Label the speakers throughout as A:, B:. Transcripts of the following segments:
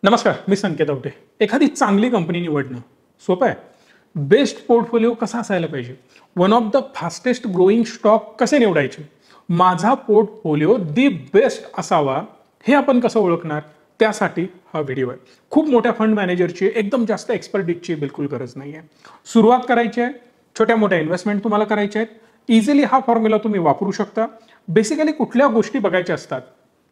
A: नमस्कार, मी संकेत आवटे. एखादी चांगली कंपनी निवडणं सोपं आहे. बेस्ट पोर्टफोलिओ कसा असायला पाहिजे? One of the fastest growing stock कसे निवडायचे? माझा पोर्टफोलिओ दी बेस्ट असावा हे आपण कसं ओळखणार? त्यासाठी हा व्हिडिओ आहे. खूप मोठ्या फंड मॅनेजरची एकदम जास्त एक्सपर्टीजची बिलकुल गरज नाही आहे. सुरुवात करायची आहे, छोट्या मोठ्या इन्व्हेस्टमेंट तुम्हाला करायच्या आहेत. इझिली हा फॉर्म्युला तुम्ही वापरू शकता. बेसिकली कुठल्या गोष्टी बघायच्या असतात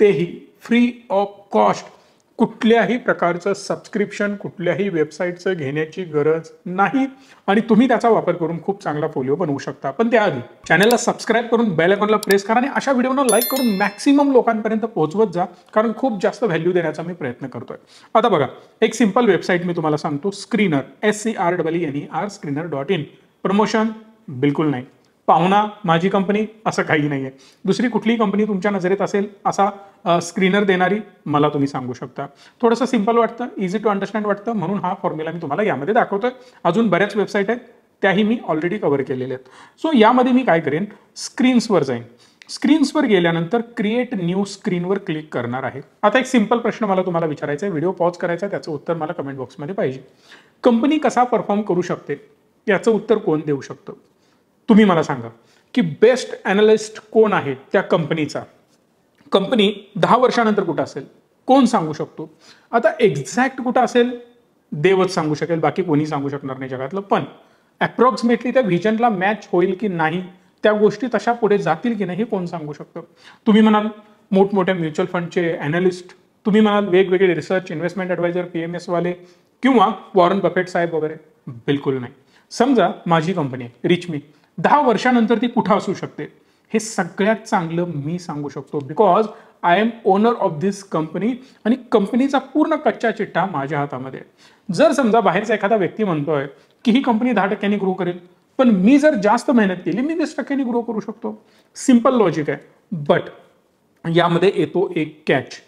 A: तेही फ्री ऑफ कॉस्ट. कुठल्याही प्रकारचं सबस्क्रिप्शन कुठल्याही वेबसाईटचं घेण्याची गरज नाही आणि तुम्ही त्याचा वापर करून खूप चांगला फोलिओ बनवू शकता. पण त्याआधी चॅनलला सबस्क्राईब करून बेल आयकॉनला प्रेस करा आणि अशा व्हिडिओना लाईक करून मॅक्सिमम लोकांपर्यंत पोहोचवत जा, कारण खूप जास्त व्हॅल्यू देण्याचा मी प्रयत्न करतोय. आता बघा, एक सिंपल वेबसाईट मी तुम्हाला सांगतो, स्क्रीनर, SCRENER screener.in. प्रमोशन बिलकुल नाही. पाहुणा माझी कंपनी असं काही नाहीये. दुसरी कुठलीही कंपनी तुमच्या नजरेत असेल असा स्क्रीनर देणारी मला तुम्ही सांगू शकता. थोडंसं सिंपल वाटतं, इझी टू अंडरस्टँड वाटतं, म्हणून हा फॉर्म्युला मी तुम्हाला यामध्ये दाखवतोय. अजून बऱ्याच वेबसाईट आहेत, त्याही मी ऑलरेडी कव्हर केलेल्या आहेत. सो यामध्ये मी काय करेन, स्क्रीन्सवर जाईन. स्क्रीन्सवर गेल्यानंतर क्रिएट न्यू स्क्रीनवर क्लिक करणार आहे. आता एक सिंपल प्रश्न मला तुम्हाला विचारायचा आहे, व्हिडिओ पॉज करायचा, त्याचं उत्तर मला कमेंट बॉक्समध्ये पाहिजे. कंपनी कसा परफॉर्म करू शकते याचं उत्तर कोण देऊ शकतं? तुम्ही मला सांगा की बेस्ट अॅनालिस्ट कोण आहे त्या कंपनीचा. कंपनी 10 वर्षानंतर कुठं असेल कोण सांगू शकतो? आता एक्झॅक्ट कुठं असेल देवच सांगू शकेल, बाकी कोणी सांगू शकणार नाही जगातलं. पण अप्रॉक्सिमेटली त्या व्हिजनला मॅच होईल की नाही, त्या गोष्टी तशा पुढे जातील की नाही हे कोण सांगू शकतं? तुम्ही म्हणाल मोठमोठ्या म्युच्युअल फंडचे अॅनालिस्ट, तुम्ही म्हणाल वेगवेगळे रिसर्च इन्व्हेस्टमेंट ॲडवायझर PMS वाले किंवा वॉरन बफेट साहेब वगैरे. बिलकुल नाही. समजा माझी कंपनी आहे रिचमी, 10 वर्षानंतर ती कुठं असू शकते हे सगळ्यात चांगलं मी सांगू शकतो, because I am owner of this company आणि कंपनीचा पूर्ण कच्चा चिट्टा माझ्या हातामध्ये. जर समजा बाहेरचा एखादा व्यक्ती म्हणतोय की ही कंपनी 10% ग्रो करेल, पण मी जर जास्त मेहनत केली मी 20% ग्रो करू शकतो. सिंपल लॉजिक आहे. बट यामध्ये येतो एक कॅच.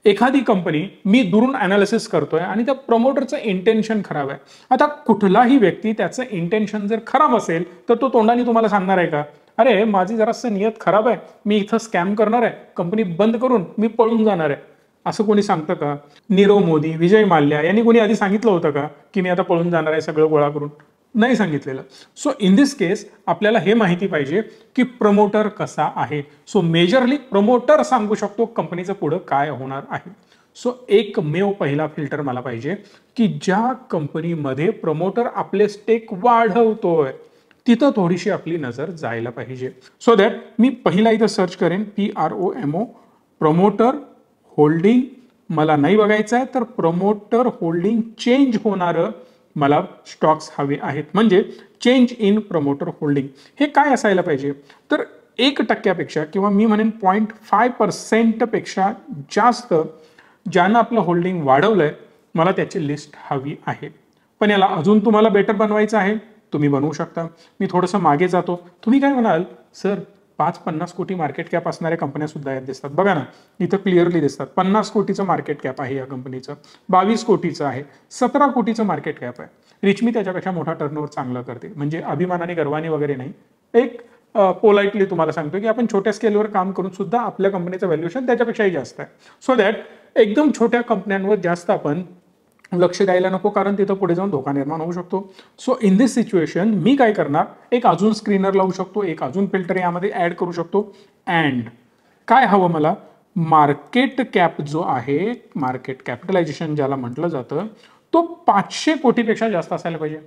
A: एखादी कंपनी मी दुरून अनालिसिस करतोय आणि त्या प्रमोटरचं इंटेन्शन खराब आहे. आता कुठलाही व्यक्ती त्याचं इंटेन्शन जर खराब असेल तर तो तोंडाने तुम्हाला सांगणार आहे का, अरे माझी जरासं नियत खराब आहे, मी इथं स्कॅम करणार आहे, कंपनी बंद करून मी पळून जाणार आहे, असं कोणी सांगतं का? नीरव मोदी, विजय माल्या यांनी कोणी आधी सांगितलं होतं का की मी आता पळून जाणार आहे सगळं गोळा करून? नाही सांगितलेलं. सो इन दिस केस आपल्याला हे माहिती पाहिजे की प्रमोटर कसा आहे. सो मेजरली प्रमोटर सांगू शकतो कंपनीचं पुढं काय होणार आहे. सो एकमेव पहिला फिल्टर मला पाहिजे की ज्या कंपनीमध्ये प्रमोटर आपले स्टेक वाढवतोय तिथं थोडीशी आपली नजर जायला पाहिजे. सो दॅट मी पहिला इथं सर्च करेन PROMO, प्रमोटर होल्डिंग. मला नाही बघायचं आहे तर प्रमोटर होल्डिंग चेंज होणारं मला स्टॉक्स हवे आहेत, म्हणजे चेंज इन प्रमोटर होल्डिंग. हे काय असायला पाहिजे तर 1% किंवा मी म्हणेन 0.5% पेक्षा जास्त ज्यानं आपलं होल्डिंग वाढवलंय मला त्याची लिस्ट हवी आहे. पण याला अजून तुम्हाला बेटर बनवायचं आहे, तुम्ही बनवू शकता. मी थोडंसं मागे जातो. तुम्ही काय म्हणाल, सर 5-50 कोटी मार्केट कॅप असणाऱ्या कंपन्या सुद्धा यात दिसतात. बघा ना, इथं क्लिअरली दिसतात. 50 कोटीचं मार्केट कॅप आहे या कंपनीचं, 22 कोटीचं आहे, 17 कोटीचं मार्केट कॅप आहे. रिचमी त्याच्यापेक्षा मोठा टर्नओव्हर चांगला करते, म्हणजे अभिमानाने गर्वाने वगैरे नाही. एक पोलाइटली तुम्हाला सांगतो की आपण छोट्या स्केलवर काम करून सुद्धा आपल्या कंपनीचं व्हॅल्युएशन त्याच्यापेक्षाही जास्त आहे. सो दॅट एकदम छोट्या कंपन्यांवर जास्त आपण लक्ष द्यायला नको, कारण तिथं पुढे जाऊन धोका निर्माण होऊ शकतो. सो इन दिस सिच्युएशन मी काय करणार, एक अजून स्क्रीनर लावू शकतो, एक अजून फिल्टर यामध्ये ऍड करू शकतो. अँड काय हवं मला, मार्केट कॅप जो आहे, मार्केट कॅपिटलायझेशन ज्याला म्हटलं जातं, तो 500 कोटीपेक्षा जास्त असायला पाहिजे.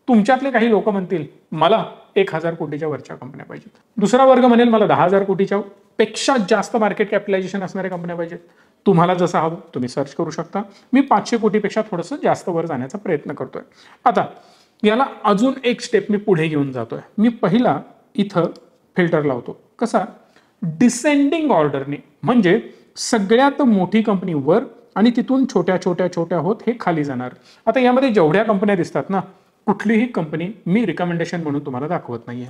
A: तुमच्यातले काही लोक म्हणतील मला 1000 कोटीच्या वरच्या कंपन्या पाहिजेत. दुसरा वर्ग म्हणेल मला 10,000 कोटीच्या पेक्षा जास्त मार्केट कॅपिटलायझेशन असणाऱ्या कंपन्या पाहिजेत. तुम्हाला जसं हवं तुम्ही सर्च करू शकता. मी 500 कोटीपेक्षा थोडंसं जास्त वर जाण्याचा प्रयत्न करतोय. आता याला अजून एक स्टेप मी पुढे घेऊन जातोय. मी पहिला इथं फिल्टर लावतो. कसा? डिसेंडिंग ऑर्डरने, म्हणजे सगळ्यात मोठी कंपनी वर आणि तिथून छोट्या छोट्या छोट्या होत हे खाली जाणार. आता यामध्ये जेवढ्या कंपन्या दिसतात ना, कुठलीही कंपनी मी रिकमेंडेशन म्हणून तुम्हाला दाखवत नाहीये.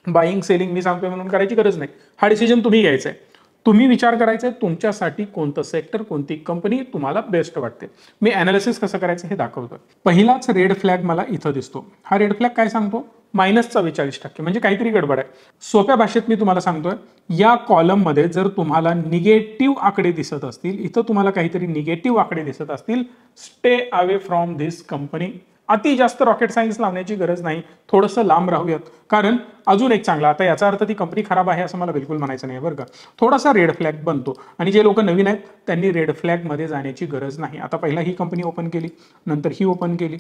A: बाईंग सेलिंग मी सांगतोय म्हणून करायची गरज नाही. हा डिसिजन तुम्ही घ्यायचा आहे. तुम्ही विचार करायचा आहे तुमच्यासाठी कोणतं सेक्टर, कोणती कंपनी तुम्हाला बेस्ट वाटते. मी अनालिसिस कसं करायचं हे दाखवतो. पहिलाच रेड फ्लॅग मला इथं दिसतो. हा रेड फ्लॅग काय सांगतो, -44%, म्हणजे काहीतरी गडबड आहे. सोप्या भाषेत मी तुम्हाला सांगतोय, या कॉलममध्ये जर तुम्हाला निगेटिव्ह आकडे दिसत असतील, इथं तुम्हाला काहीतरी निगेटिव्ह आकडे दिसत असतील, stay away from this company. अति जास्त रॉकेट सायन्स लावण्याची गरज नाही, थोडंसं लांब राहूयात. कारण अजून एक चांगला, आता याचा अर्थ ती कंपनी खराब आहे असं मला बिलकुल म्हणायचं नाही बरं का, थोडासा रेड फ्लॅग बनतो. आणि जे लोक नवीन आहेत त्यांनी रेड फ्लॅगमध्ये जाण्याची गरज नाही. आता पहिला ही कंपनी ओपन केली, नंतर ही ओपन केली,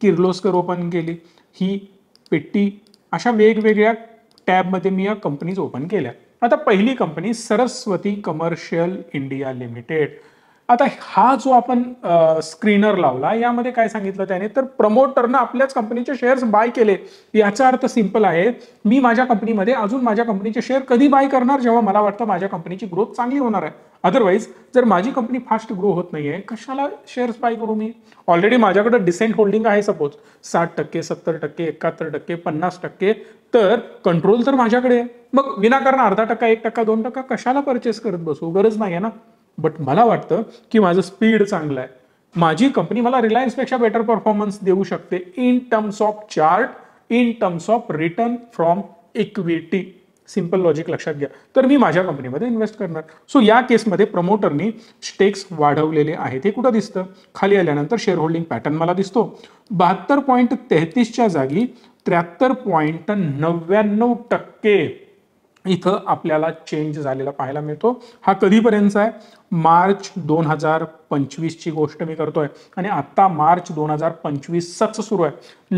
A: किर्लोस्कर ओपन केली, ही पेट्टी, अशा वेगवेगळ्या टॅबमध्ये मी या कंपनीज ओपन केल्या. आता पहिली company Saraswati commercial India limited. आता हा जो आपण स्क्रीनर लावला, यामध्ये काय सांगितलं त्याने, तर प्रमोटरनं आपल्याच कंपनीचे शेअर्स बाय केले. याचा अर्थ सिंपल आहे, मी माझ्या कंपनीमध्ये अजून माझ्या कंपनीचे शेअर कधी बाय करणार, जेव्हा मला वाटतं माझ्या कंपनीची ग्रोथ चांगली होणार आहे. अदरवाईज जर माझी कंपनी फास्ट ग्रो होत नाहीये, कशाला शेअर्स बाय करू मी? ऑलरेडी माझ्याकडे डिसेंट होल्डिंग आहे, सपोज 60%, 70%, 71%, 50%, तर कंट्रोल तर माझ्याकडे आहे. मग विनाकारण अर्धा टक्का, 1%, 2% कशाला परचेस करत बसू, गरज नाही आहे ना. बट मला वाटतं की माझं स्पीड चांगलं आहे, माझी कंपनी मला रिलायन्सपेक्षा बेटर परफॉर्मन्स देऊ शकते in terms of chart, in terms of return from equity. Simple logic लक्षात घ्या. तर मी माझ्या कंपनीमध्ये इन्व्हेस्ट करणार. सो या केसमध्ये प्रमोटरनी स्टेक्स वाढवलेले आहेत. हे कुठं दिसतं? खाली आल्यानंतर शेअर होल्डिंग पॅटर्न मला दिसतो. 72.33च्या जागी 73.99% इथं आपल्याला चेंज झालेला पाहायला मिळतो. हा कधीपर्यंतचा आहे? मार्च 2025ची गोष्ट मी करतोय आणि आता मार्च 2025च सुरू आहे.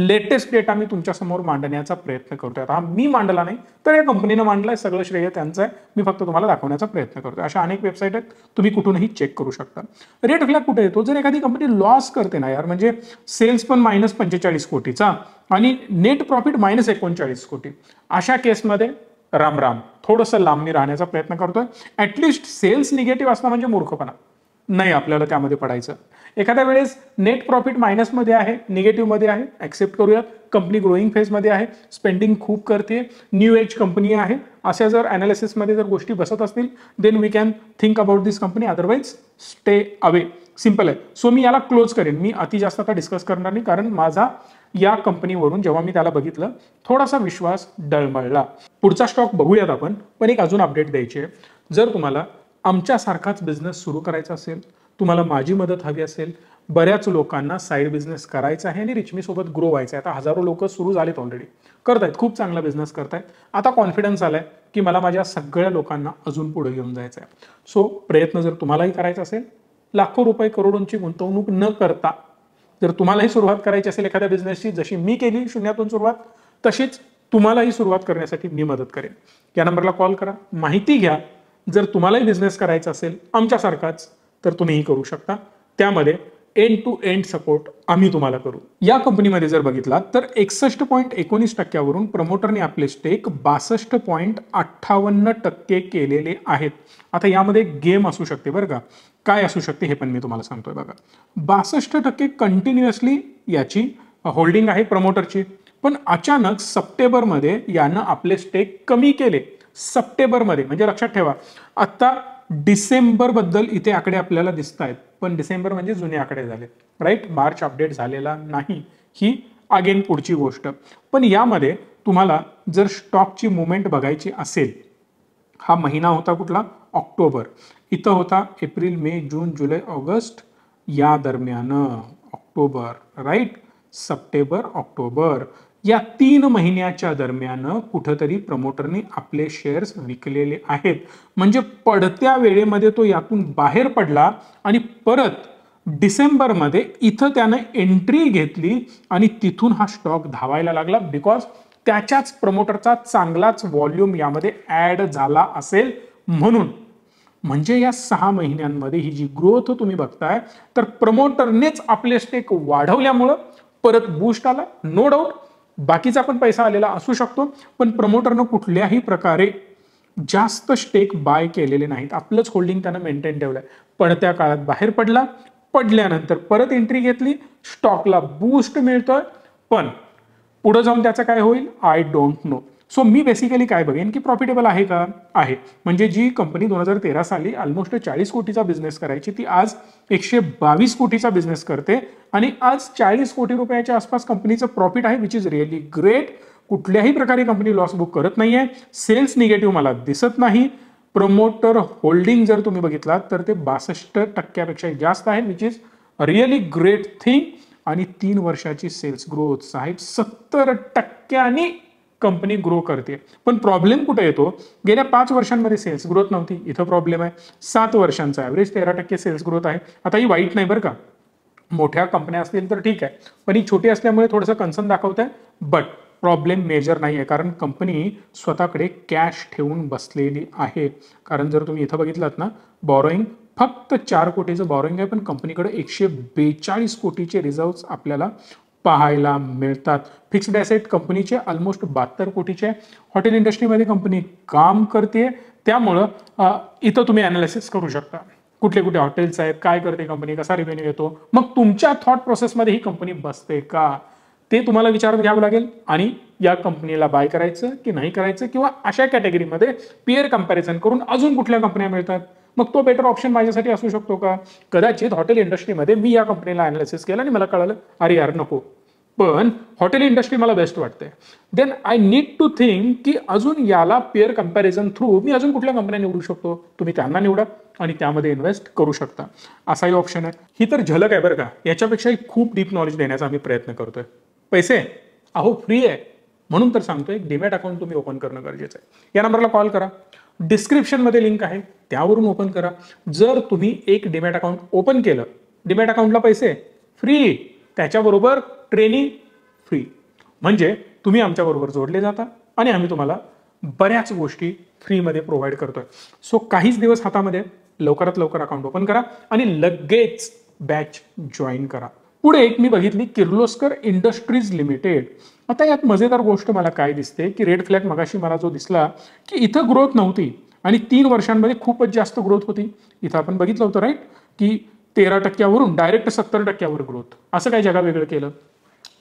A: लेटेस्ट डेटा मी तुमच्या समोर मांडण्याचा प्रयत्न करतोय. हा मी मांडला नाही, तर या कंपनीनं मांडलाय, सगळं श्रेय त्यांचं आहे. मी फक्त तुम्हाला दाखवण्याचा प्रयत्न करतोय. अशा अनेक वेबसाईट आहेत, तुम्ही कुठूनही चेक करू शकता. रेड फ्लॅग कुठे येतो? जर एखादी कंपनी लॉस करते ना यार, म्हणजे सेल्स पण -45 कोटीचा आणि नेट प्रॉफिट -39 कोटी, अशा केसमध्ये राम राम, थोडंसं लांब मी राहण्याचा प्रयत्न करतोय. ऍटलिस्ट सेल्स निगेटिव्ह असणं म्हणजे मूर्खपणा नाही, आपल्याला त्यामध्ये पडायचं. एखाद्या वेळेस नेट प्रॉफिट मायनसमध्ये आहे, निगेटिव्हमध्ये आहे, ऍक्सेप्ट करूयात. कंपनी ग्रोईंग फेजमध्ये आहे, स्पेंडिंग खूप करते, न्यू एज कंपनी आहे, अशा जर अनालिसिसमध्ये जर गोष्टी बसत असतील, then we can think about this company. Otherwise stay away. Simple आहे. सो मी याला क्लोज करेन. मी अति जास्त आता डिस्कस करणार नाही, कारण माझा या कंपनीवरून जेव्हा मी त्याला बघितलं, थोडासा विश्वास डळमळला. पुढचा स्टॉक बघूयात आपण, पण एक अजून अपडेट द्यायची आहे. जर तुम्हाला आमच्यासारखाच बिझनेस सुरू करायचा असेल, तुम्हाला माझी मदत हवी असेल, बऱ्याच लोकांना साईड बिझनेस करायचा आहे आणि रिचमी सोबत ग्रो व्हायचं आहे. आता हजारो लोक सुरू झालेत, ऑलरेडी करतायत, खूप चांगला बिझनेस करतायत. आता कॉन्फिडन्स आलाय की मला माझ्या सगळ्या लोकांना अजून पुढे घेऊन जायचं आहे. सो प्रयत्न जर तुम्हालाही करायचा असेल, लाखो रुपये करोडोंची गुंतवणूक न करता जर तुम्हालाही सुरुवात करायची असेल एखाद्या बिझनेसची, जशी मी केली शून्यातून सुरुवात, तशीच तुम्हालाही सुरुवात करण्यासाठी मी मदत करेन. या नंबरला कॉल करा, माहिती घ्या. जर तुम्हालाही बिझनेस करायचा असेल आमच्यासारखाच, तर तुम्हीही करू शकता. त्यामध्ये एंड टू एंड सपोर्ट आम्ही तुम्हाला करू. या कंपनीमध्ये जर बघितला तर 61.19% प्रमोटरने आपले स्टेक 62.58% केलेले आहेत. आता यामध्ये गेम असू शकते बरं का. काय असू शकते हे पण मी तुम्हाला सांगतोय बघा. 62% कंटिन्युअसली याची होल्डिंग आहे प्रमोटरची, पण अचानक सप्टेंबरमध्ये यानं आपले स्टेक कमी केले. सप्टेंबरमध्ये, म्हणजे लक्षात ठेवा, आता डिसेंबर बद्दल इथे आकडे आपल्याला दिसत आहेत, पण डिसेंबर म्हणजे जुने आकडे झाले, राईट. मार्च अपडेट झालेला नाही, ही अगेन पुढची गोष्ट. पण यामध्ये तुम्हाला जर स्टॉकची मुवमेंट बघायची असेल, हा महिना होता कुठला? ऑक्टोबर. इथं होता एप्रिल, मे, जून, जुलै, ऑगस्ट, या दरम्यान ऑक्टोबर, राईट. सप्टेंबर, ऑक्टोबर, या 3 महिन्याच्या दरम्यान कुठंतरी प्रमोटरने आपले शेअर्स विकलेले आहेत. म्हणजे पडत्या वेळेमध्ये तो यातून बाहेर पडला आणि परत डिसेंबरमध्ये इथं त्यानं एंट्री घेतली आणि तिथून हा स्टॉक धावायला लागला. बिकॉज त्याच्याच प्रमोटरचा चांगलाच व्हॉल्यूम यामध्ये ऍड झाला असेल म्हणून. म्हणजे या 6 महिन्यांमध्ये ही जी ग्रोथ तुम्ही बघताय, तर प्रमोटरनेच आपले स्टेक वाढवल्यामुळं परत बूस्ट आला. नो डाऊट बाकीचा पण पैसा आलेला असू शकतो, पण प्रमोटरनं कुठल्याही प्रकारे जास्त स्टेक बाय केलेले नाहीत. आपलंच होल्डिंग त्यानं मेंटेन ठेवलंय. पडत्या काळात बाहेर पडला, पडल्यानंतर परत एंट्री घेतली, स्टॉकला बूस्ट मिळतोय, पण पुढे जाऊन त्याचं काय होईल I don't know. So me basically काय बघेन की प्रॉफिटेबल आहे का? आहे. म्हणजे जी कंपनी 2013 साली ऑलमोस्ट 40 कोटीचा बिझनेस करायची, ती आज 122 कोटीचा बिझनेस करते आणि आज 40 कोटी रुपयाच्या आसपास कंपनीचं प्रॉफिट आहे, विच इज रिअली ग्रेट. कुठल्याही प्रकारे कंपनी लॉस बुक करत नाहीये, सेल्स निगेटिव्ह मला दिसत नाही. प्रमोटर होल्डिंग जर तुम्ही बघितलात तर ते 62% जास्त आहे, which is really great thing. आणि 3 वर्षाची सेल्स ग्रोथ साहेब 70% कंपनी ग्रो करते. पण प्रॉब्लेम कुठे येतो, गेल्या 5 वर्षांमध्ये सेल्स ग्रोथ नव्हती, इथं प्रॉब्लेम आहे. 7 वर्षांचा ॲव्हरेज 13% सेल्स ग्रोथ आहे. आता ही वाईट नाही बरं का, मोठ्या कंपन्या असतील तर ठीक आहे, पण ही छोटी असल्यामुळे थोडंसं कन्सर्न दाखवत आहे. बट प्रॉब्लेम मेजर नाही आहे, कारण कंपनी स्वतःकडे कॅश ठेवून बसलेली आहे. कारण जर तुम्ही इथं बघितलात ना, बॉरोईंग फक्त 4 कोटीचं बॉरोईंग आहे, पण कंपनीकडे 142 कोटीचे रिझर्व्ह आपल्याला पाहायला मिळतात. फिक्स्ड ॲसेट कंपनीचे ऑलमोस्ट 72 कोटीचे आहे. हॉटेल इंडस्ट्रीमध्ये कंपनी काम करते, त्यामुळं इथं तुम्ही अनालिसिस करू शकता कुठले कुठे हॉटेल्स आहेत, काय करते कंपनी, कसा रेव्हेन्यू येतो. मग तुमच्या थॉट प्रोसेसमध्ये ही कंपनी बसते का ते तुम्हाला विचारून घ्यावं लागेल. आणि या कंपनीला बाय करायचं की नाही करायचं, किंवा अशा कॅटेगरीमध्ये पिअर कंपॅरिझन करून अजून कुठल्या कंपन्या मिळतात, मग तो बेटर ऑप्शन माझ्यासाठी असू शकतो का. कदाचित हॉटेल इंडस्ट्रीमध्ये मी या कंपनीला अनालिसिस केलं आणि मला कळालं अरे यार नको, पण हॉटेल इंडस्ट्री मला बेस्ट वाटते. Then I need to think की अजून याला पेअर कंपॅरिझन थ्रू मी अजून कुठल्या कंपन्या निवडू शकतो. तुम्ही त्यांना निवडा आणि त्यामध्ये इन्व्हेस्ट करू शकता, असाही ऑप्शन आहे. ही तर झलक आहे बरं का, याच्यापेक्षाही खूप डीप नॉलेज देण्याचा आम्ही प्रयत्न करतोय. पैसे अहो फ्री आहे, म्हणून तर सांगतोय एक डीमॅट अकाउंट तुम्ही ओपन करणं गरजेचं आहे. या नंबरला कॉल करा, डिस्क्रिप्शनमध्ये लिंक आहे, त्यावरून ओपन करा. जर तुम्ही एक डीमॅट अकाउंट ओपन केलं, डीमॅट अकाउंटला पैसे फ्री, त्याच्याबरोबर ट्रेनिंग फ्री, म्हणजे तुम्ही आमच्याबरोबर जोडले जाता आणि आम्ही तुम्हाला बऱ्याच गोष्टी फ्रीमध्ये प्रोव्हाइड करतोय. सो काहीच दिवस हातामध्ये, लवकरात लवकर अकाउंट ओपन करा आणि लगेच बॅच जॉईन करा. पुढे एक मी बघितली किर्लोस्कर इंडस्ट्रीज लिमिटेड. आता यात मजेदार गोष्ट मला काय दिसते की रेड फ्लॅग मगाशी मला जो दिसला की इथं ग्रोथ नव्हती आणि 3 वर्षांमध्ये खूपच जास्त ग्रोथ होती. इथं आपण बघितलं होतं राईट की 13% डायरेक्ट 70% ग्रोथ. असं काय जगा वेगळं केलं.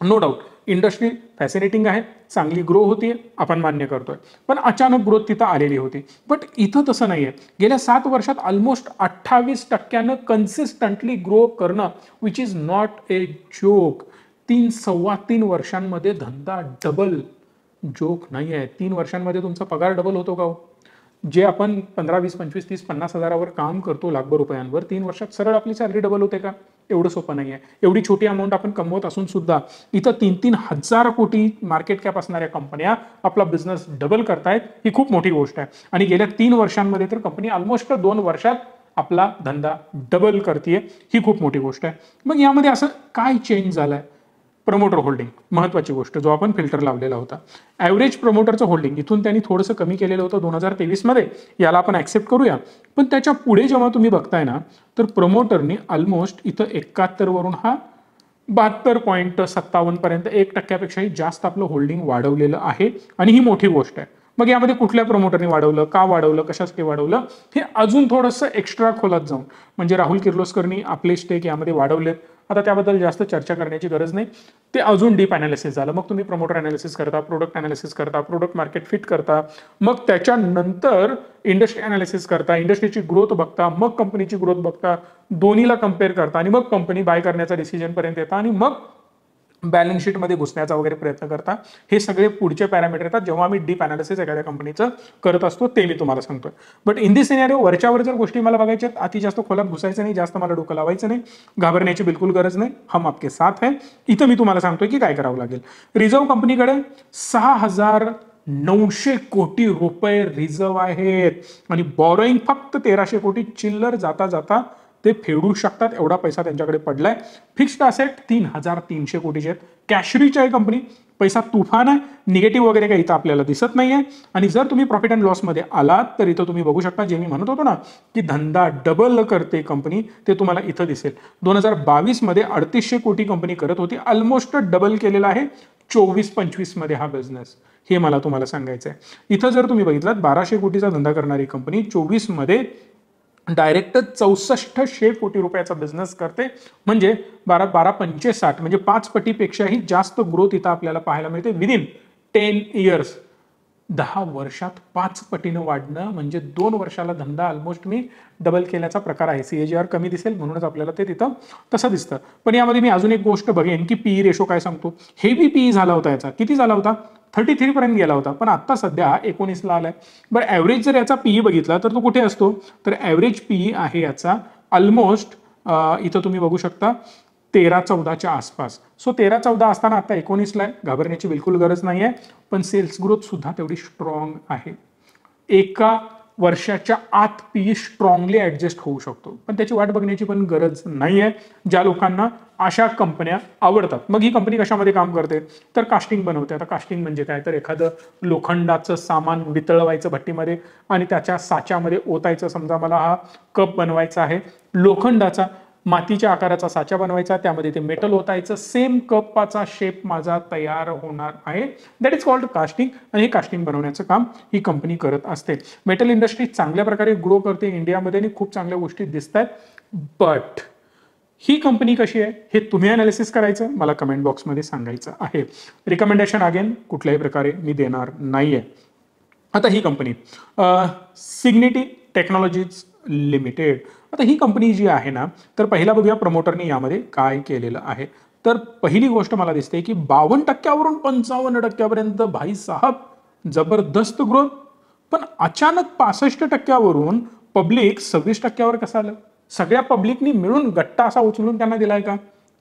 A: नो डाऊट इंडस्ट्री फॅसिनेटिंग आहे, चांगली ग्रो होती, आपण मान्य करतोय, पण अचानक ग्रोथ तिथं आलेली होती. बट इथं तसं नाहीये. गेल्या 7 वर्षात ऑलमोस्ट 28% कन्सिस्टंटली ग्रो करणं, which is not a joke. 3-3.25 वर्षांमध्ये धंदा डबल, जोक नाही आहे. 3 वर्षांमध्ये तुमचा पगार डबल होतो का हो? जे आपण 15, 20, 25, 30, 50 हजारावर काम करतो लाखभर रुपयांवर, 3 वर्षात सरळ आपली सॅलरी डबल होते का? एवढं सोपं नाही आहे. एवढी छोटी अमाऊंट आपण कमवत असून सुद्धा इथं 3-3 हजार कोटी मार्केट कॅप असणाऱ्या कंपन्या आपला बिझनेस डबल करतायत, ही खूप मोठी गोष्ट आहे. आणि गेल्या 3 वर्षांमध्ये तर कंपनी ऑलमोस्ट 2 वर्षात आपला धंदा डबल करते, ही खूप मोठी गोष्ट आहे. मग यामध्ये असं काय चेंज झालंय? प्रमोटर होल्डिंग महत्वाची गोष्ट, जो आपण फिल्टर लावलेला होता. ॲव्हरेज प्रमोटरचं होल्डिंग इथून त्यांनी थोडंसं कमी केलेलं होतं 2023 मध्ये, याला आपण ऍक्सेप्ट करूया. पण त्याच्या पुढे जेव्हा तुम्ही बघताय ना, तर प्रमोटरने ऑलमोस्ट इथं 71 वरून हा 72.57 पर्यंत 1% जास्त आपलं होल्डिंग वाढवलेलं आहे, आणि ही मोठी गोष्ट आहे. मग यामध्ये कुठल्या प्रमोटरने वाढवलं, का वाढवलं, कशासाठी वाढवलं, हे अजून थोडंसं एक्स्ट्रा खोलात जाऊन म्हणजे राहुल किर्लोस्करनी आपले स्टेक यामध्ये वाढवलेत. आता त्याबद्दल जास्त चर्चा करण्याची गरज नाही, ते अजून डीप अनालिसिस झालं. मग तुम्ही प्रमोटर अनालिसिस करता, प्रोडक्ट अनालिसिस करता, प्रोडक्ट मार्केट फिट करता, मग त्याच्यानंतर इंडस्ट्री अनालिसिस करता, इंडस्ट्रीची ग्रोथ बघता, मग कंपनीची ग्रोथ बघता, दोन्हीला कम्पेअर करता आणि मग कंपनी बाय करण्याचा डिसिजन पर्यंत येता आणि मग बॅलन्स शीटमध्ये घुसण्याचा वगैरे प्रयत्न करता. हे सगळे पुढचे पॅरामीटर येतात जेव्हा आम्ही डीप अनालिसिस एखाद्या कंपनीचं करत असतो, ते मी तुम्हाला सांगतोय. बट इन दिस सिनेरिओ वरच्यावर जर गोष्टी मला बघायच्यात, अति जास्त खोलात घुसायचं नाही, जास्त मला डोकं लावायचं नाही, घाबरण्याची बिलकुल गरज नाही. हम आपके साथ है. इथं मी तुम्हाला सांगतोय की काय करावं लागेल. रिझर्व्ह कंपनीकडे 6,900 कोटी रुपये रिझर्व्ह आहेत आणि बॉरोईंग फक्त 1,300 कोटी चिल्लर जाता जाता ते फेडू शकतात, एवढा पैसा त्यांच्याकडे पडलाय. फिक्स्ड असेट 3,300 कोटीचे आहेत. कॅश रिच आहे कंपनी, पैसा तुफान आहे, निगेटिव्ह वगैरे काही इथं आपल्याला दिसत नाहीये. आणि जर तुम्ही प्रॉफिट अँड लॉस मध्ये आलात तर इथं तुम्ही बघू शकता, जे मी म्हणत होतो ना की धंदा डबल करते कंपनी, ते तुम्हाला इथं दिसेल. 2022 मध्ये 3,800 कोटी कंपनी करत होती, ऑलमोस्ट डबल केलेला आहे 24-25 मध्ये हा बिझनेस. हे मला तुम्हाला सांगायचं आहे. इथं जर तुम्ही बघितलात 1,200 कोटीचा धंदा करणारी कंपनी 24 मध्ये डायरेक्ट 6,400 कोटी रुपयाचा बिझनेस करते, म्हणजे 12-12-65 म्हणजे 5 पटीपेक्षाही जास्त ग्रोथ इथं आपल्याला पाहायला मिळते विदिन 10 इयर्स. 10 वर्षात 5 पटीनं वाढणं म्हणजे 2 वर्षाला धंदा ऑलमोस्ट मी डबल केल्याचा प्रकार आहे. CAGR कमी दिसेल म्हणूनच आपल्याला ते तिथं तसं दिसतं. पण यामध्ये मी अजून एक गोष्ट बघेन की PE रेशो काय सांगतो. हेवी PE झाला होता याचा. किती झाला होता? 33 पर्यंत गेला होता, पण आता सध्या 19ला आलाय. बरं, ॲव्हरेज जर याचा PE बघितला तर तो कुठे असतो? तर ॲव्हरेज PE आहे याचा ऑलमोस्ट इथं तुम्ही बघू शकता 13-14च्या आसपास. सो 13-14 असताना आता 19ला आहे. घाबरण्याची बिलकुल गरज नाही आहे. पण सेल्स ग्रोथ सुद्धा तेवढी स्ट्रॉंग आहे. एका वर्षाच्या आत PE स्ट्रॉंगली ऍडजस्ट होऊ शकतो, पण त्याची वाट बघण्याची पण गरज नाही आहे ज्या लोकांना अशा कंपन्या आवडतात. मग ही कंपनी कशामध्ये काम करते? तर कास्टिंग बनवते. आता कास्टिंग म्हणजे काय? तर एखादं लोखंडाचं सामान वितळवायचं भट्टीमध्ये आणि त्याच्या साच्यामध्ये ओतायचं. समजा मला हा कप बनवायचा आहे लोखंडाचा, मातीच्या आकाराचा साचा बनवायचा, त्यामध्ये ते मेटल ओतायचं, सेम कपाचा शेप माझा तयार होणार आहे. That is called casting. आणि हे कास्टिंग बनवण्याचं काम ही कंपनी करत असते. मेटल इंडस्ट्री चांगल्या प्रकारे ग्रो करते इंडियामध्ये आणि खूप चांगल्या गोष्टी दिसत आहेत. बट ही कंपनी कशी आहे हे तुम्ही अनालिसिस करायचं, मला कमेंट बॉक्समध्ये सांगायचं आहे. रिकमेंडेशन अगेन कुठल्याही प्रकारे मी देणार नाहीये. आता ही कंपनी सिग्निटी टेक्नॉलॉजीज लिमिटेड. आता ही कंपनी जी आहे ना, तर पहिला बघूया प्रमोटरनी यामध्ये काय केलेलं आहे. तर पहिली गोष्ट मला दिसते की 52% 55% भाई साहब जबरदस्त ग्रोथ. पण अचानक 65% पब्लिक 26% कसं आलं? सगळ्या पब्लिकनी मिळून गट्टा असा उचलून त्यांना दिलाय का?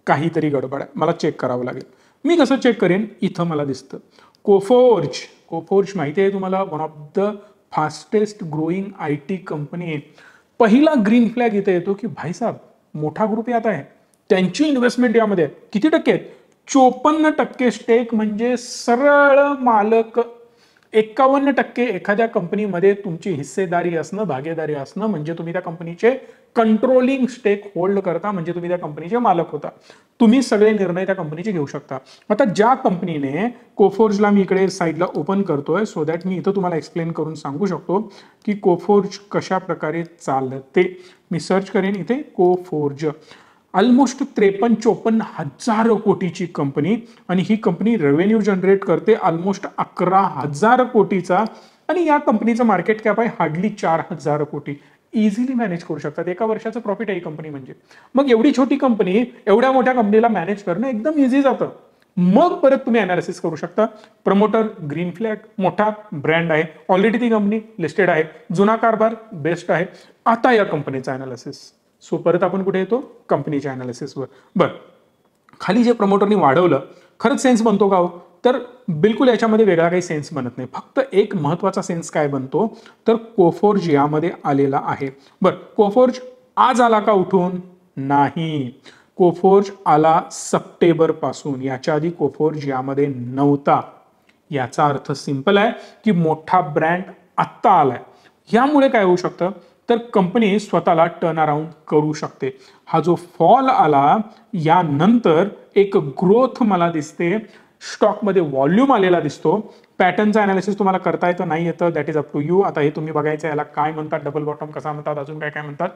A: काहीतरी गडबड आहे, मला चेक करावं लागेल. मी कसं चेक करेन? इथं मला दिसतं कोफोर्ज माहिती आहे तुम्हाला, one of the fastest growing IT company. पहिला ग्रीन फ्लॅग इथे येतो की भाईसाहेब मोठा ग्रुप यात आहे, त्यांची इन्व्हेस्टमेंट यामध्ये किती टक्के आहेत? 54% स्टेक. म्हणजे सरळ मालक 51% एखाद्या कंपनीमध्ये तुमची हिस्सेदारी असणं, भागीदारी असणं म्हणजे तुम्ही त्या कंपनीचे कंट्रोलिंग स्टेक होल्ड करता, म्हणजे तुम्ही त्या कंपनीचे मालक होता. तुम्ही सगळे निर्णय त्या कंपनीचे घेऊ शकता. आता ज्या कंपनीने कोफोर्जला मी इकडे साईडला ओपन करतोय सो दॅट मी इथं तुम्हाला एक्सप्लेन करून सांगू शकतो की कोफोर्ज कशा प्रकारे चालते. मी सर्च करेन इथे कोफोर्ज. ऑलमोस्ट 53-54 हजार कोटीची कंपनी आणि ही कंपनी रेव्हेन्यू जनरेट करते ऑलमोस्ट 11,000 कोटीचा. आणि या कंपनीचं मार्केट कॅप आहे हार्डली 4,000 कोटी. इझिली मॅनेज करू शकतात. एका वर्षाचं प्रॉफिट आहे ही कंपनी म्हणजे. मग एवढी छोटी कंपनी एवढ्या मोठ्या कंपनीला मॅनेज करणं एकदम इझी जातं. मग परत तुम्ही अनालिसिस करू शकता. प्रमोटर ग्रीन फ्लॅग, मोठा ब्रँड आहे, ऑलरेडी ती कंपनी लिस्टेड आहे, जुना कारभार बेस्ट आहे. आता या कंपनीचा अनालिसिस. सो परत आपण कुठे येतो? कंपनीच्या अनालिसिसवर. बरं, खाली जे प्रमोटरनी वाढवलं खरंच सेन्स बनतो का हो? तर बिलकुल याच्यामध्ये वेगळा काही सेन्स बनत नाही. फक्त एक महत्वाचा सेन्स काय बनतो तर कोफोर्ज यामध्ये आलेला आहे. बरं, कोफोर्ज आज आला का उठून? नाही. कोफोर्ज आला सप्टेंबर पासून. याच्या आधी कोफोर्ज यामध्ये नव्हता. याचा अर्थ सिंपल आहे की मोठा ब्रँड आत्ता आलाय. यामुळे काय होऊ शकतं तर कंपनी स्वतःला टर्न अराउंड करू शकते. हा जो फॉल आला यानंतर एक ग्रोथ मला दिसते, स्टॉकमध्ये व्हॉल्यूम आलेला दिसतो. पॅटर्नचा अनालिसिस तुम्हाला करता येतं नाही येतं that is up to you. आता हे तुम्ही बघायचं याला काय म्हणतात, डबल बॉटम कसा म्हणतात, अजून काय काय म्हणतात.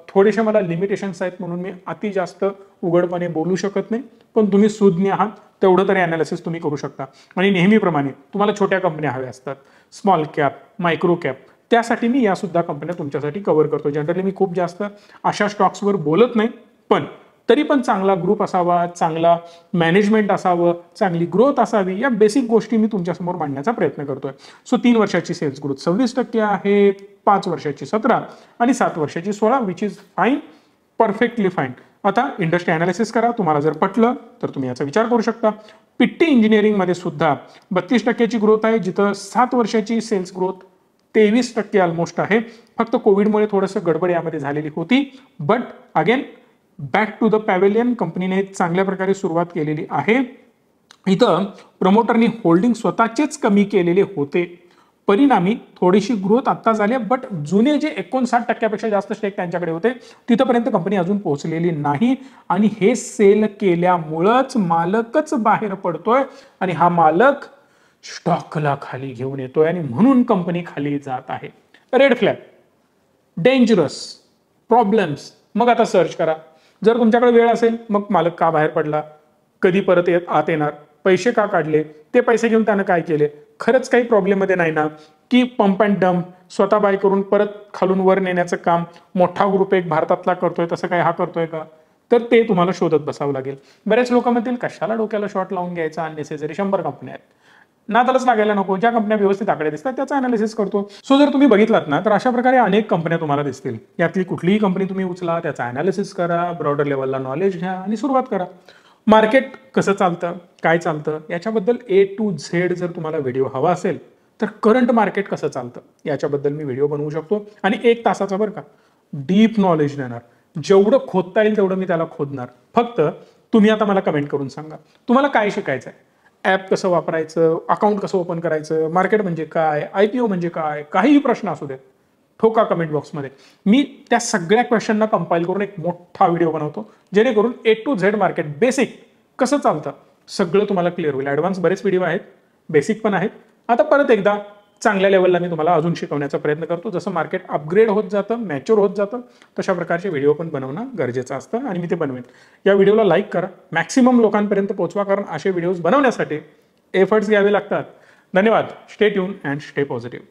A: थोडेसे मला लिमिटेशन्स आहेत म्हणून मी अति जास्त उघडपणे बोलू शकत नाही, पण तुम्ही सुज्ञ आहात तेवढं तरी अनालिसिस तुम्ही करू शकता. आणि नेहमीप्रमाणे तुम्हाला छोट्या कंपन्या हव्या असतात, स्मॉल कॅप, मायक्रो कॅप, त्यासाठी मी या सुद्धा कंपन्या तुमच्यासाठी कव्हर करतो. जनरली मी खूप जास्त अशा स्टॉक्सवर बोलत नाही, पण तरी पण चांगला ग्रुप असावा, चांगला मॅनेजमेंट असावं, चांगली ग्रोथ असावी, या बेसिक गोष्टी मी तुमच्यासमोर मांडण्याचा प्रयत्न करतोय. सो 3 वर्षाची सेल्स ग्रोथ 26% आहे, 5 वर्षाची 17 आणि 7 वर्षाची 16, which is fine, perfectly fine. आता इंडस्ट्री अनालिसिस करा. तुम्हाला जर पटलं तर तुम्ही याचा विचार करू शकता. पिट्टी इंजिनिअरिंगमध्ये सुद्धा 32%ची ग्रोथ आहे, जिथं 7 वर्षाची सेल्स ग्रोथ 23% ऑलमोस्ट आहे. फक्त कोविडमुळे थोडंसं गडबड यामध्ये झालेली होती. But again back to the pavilion, कंपनीने चांगल्या प्रकारे सुरुवात केलेली आहे. इथं प्रमोटरनी होल्डिंग स्वतःचेच कमी केलेले होते, परिणामी थोडीशी ग्रोथ आता झाली. बट जुने जे 59% जास्त स्टेक त्यांच्याकडे होते तिथपर्यंत कंपनी अजून पोहोचलेली नाही. आणि हे सेल केल्यामुळंच मालकच बाहेर पडतोय आणि हा मालक स्टॉकला खाली घेऊन येतोय आणि म्हणून कंपनी खाली जात आहे. Red flag, dangerous, problems. मग आता सर्च करा. जर तुमच्याकडे वेळ असेल मग मालक का बाहेर पडला, कधी परत आत येणार, पैसे का काढले, ते पैसे घेऊन त्यानं काय केले, खरंच काही प्रॉब्लेममध्ये नाही ना, की पंप अँड डम्प स्वतः बाय करून परत खालून वर नेण्याचं काम मोठा ग्रुप एक भारतातला करतोय, तसं काय हा करतोय का? तर ते तुम्हाला शोधत बसावं लागेल. बऱ्याच लोक म्हणतील कशाला डोक्याला शॉर्ट लावून घ्यायचा, अननेसेसरी 100 कंपन्या आहेत. नादालाच लागायला नको. ज्या कंपन्या व्यवस्थित आकडे दिसतात त्याचा अनालिसिस करतो. सो जर तुम्ही बघितलात ना, तर अशा प्रकारे अनेक कंपन्या तुम्हाला दिसतील. यातली कुठलीही कंपनी तुम्ही उचला, त्याचा अनालिसिस करा, ब्रॉडर लेवलला नॉलेज घ्या आणि सुरुवात करा. मार्केट कसं चालतं, काय चालतं याच्याबद्दल A to Z जर तुम्हाला व्हिडिओ हवा असेल तर करंट मार्केट कसं चालतं याच्याबद्दल मी व्हिडिओ बनवू शकतो आणि 1 तासाचा बरं का, डीप नॉलेज देणार. जेवढं खोदता येईल तेवढं मी त्याला खोदणार. फक्त तुम्ही आता मला कमेंट करून सांगा तुम्हाला काय शिकायचं आहे. ॲप कसं वापरायचं, अकाउंट कसं ओपन करायचं, मार्केट म्हणजे काय, IPO म्हणजे काय, काहीही प्रश्न असू देत ठोका कमेंट बॉक्समध्ये. मी त्या सगळ्या क्वेश्चनना कंपाईल करून एक मोठा व्हिडिओ बनवतो, जेणेकरून A to Z market basic कसं चालतं सगळं तुम्हाला क्लिअर होईल. ॲडव्हान्स बरेच व्हिडिओ आहेत, बेसिक पण आहेत. आता परत एकदा चांगल्या लेवलला मी तुम्हाला अजून शिकवण्याचा प्रयत्न करतो. जसं मार्केट अपग्रेड होत जातं, मॅच्युअर होत जातं, तशा प्रकारचे व्हिडिओ पण बनवणं गरजेचं असतं आणि मी ते बनवेन. या व्हिडिओला लाईक करा, मॅक्सिमम लोकांपर्यंत पोहोचवा, कारण असे व्हिडिओज बनवण्यासाठी एफर्ट्स घ्यावे लागतात. धन्यवाद. Stay tune and stay positive.